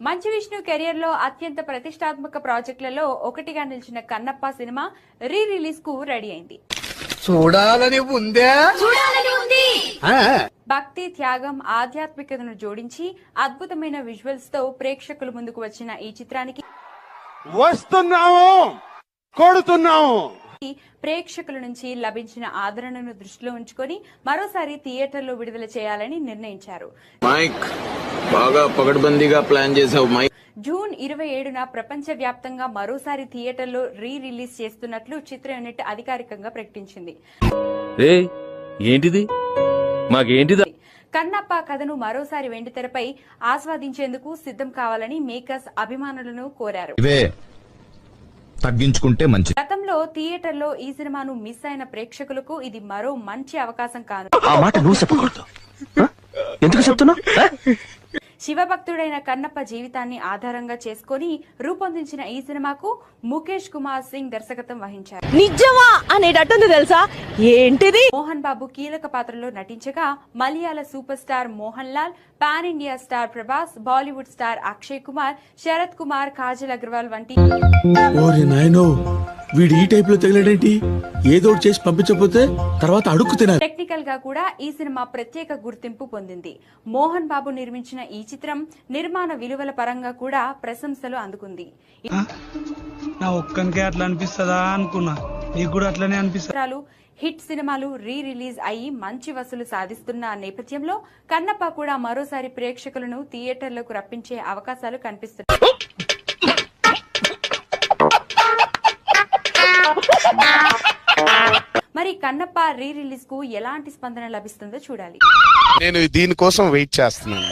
Manchu Vishnu career లో అత్యంత ప్రతిష్టాత్మక ప్రాజెక్టులలో ఒకటిగా నిలిచిన కన్నప్ప సినిమా రీ రిలీజ్ కు రెడీ అయింది. చూడాలని ఉంది. భక్తి, త్యాగం, ఆధ్యాత్మికతను జోడించి అద్భుతమైన విజువల్స్ తో ప్రేక్షకుల ముందుకు వచ్చిన ఈ చిత్రానికి ప్రేక్షకుల నుంచి లభించిన ఆదరణను దృష్టిలో ఉంచుకొని మరోసారి థియేటర్లో విడుదల చేయాలని నిర్ణయించారు. జూన్ 27న ప్రపంచ వ్యాప్తంగా మరోసారి థియేటర్లో రీ రిలీజ్ చేస్తున్నట్లు చిత్ర యూనిట్ అధికారికంగా ప్రకటించింది. కన్నప్ప కథను మరోసారి వెండితెరపై ఆస్వాదించేందుకు సిద్ధం కావాలని మేకర్స్ అభిమానులను కోరారు. తగ్గించుకుంటే మంచిది. గతంలో థియేటర్లో ఈ సినిమాను మిస్ అయిన ప్రేక్షకులకు ఇది మరో మంచి అవకాశం కాను. శివభక్తుడైన కన్నప్ప జీవితాన్ని ఆధారంగా చేసుకుని రూపొందించిన ఈ సినిమాకు ముఖేష్ కుమార్ సింగ్ దర్శకత్వం వహించారు. నిజమా అనేటట్టుంది తెలుసా? ఏంటిది? మోహన్ బాబు కీలక పాత్రలో నటించగా మలయాళ super star Mohan Lal, pan India star Prabhas, Bollywood star Akshay Kumar, Sarath Kumar, Kajal Aggarwal వంటి వీడు ఈ టైప్ లో తగిలేడేంటి? ఏదో చేసి పంపించకపోతే తర్వాత అడుక్కు తినాలి. టెక్నికల్ గా కూడా ఈ సినిమా ప్రత్యేక గుర్తింపు పొందింది. మోహన్ బాబు నిర్మించిన ఈ చిత్రం నిర్మాణ విలువల పరంగా కూడా ప్రశంసలు అందుకుంది. నా ఒక్కనికే అట్లా అనిపిస్తుందా అనుకున్నా, నీకు కూడా అట్లనే అనిపిస్తుంది. హిట్ సినిమాలు రీ రిలీజ్ అయ్యి మంచి వసూలు సాధిస్తున్న నేపథ్యంలో కన్నప్ప కూడా మరోసారి ప్రేక్షకులను థియేటర్లకు రప్పించే అవకాశాలు కనిపిస్తున్నాయి. మరి కన్నప్ప రీ రిలీజ్ కు ఎలాంటి స్పందన లభిస్తుందో చూడాలి. నేను దీనికోసం వెయిట్ చేస్తున్నాను.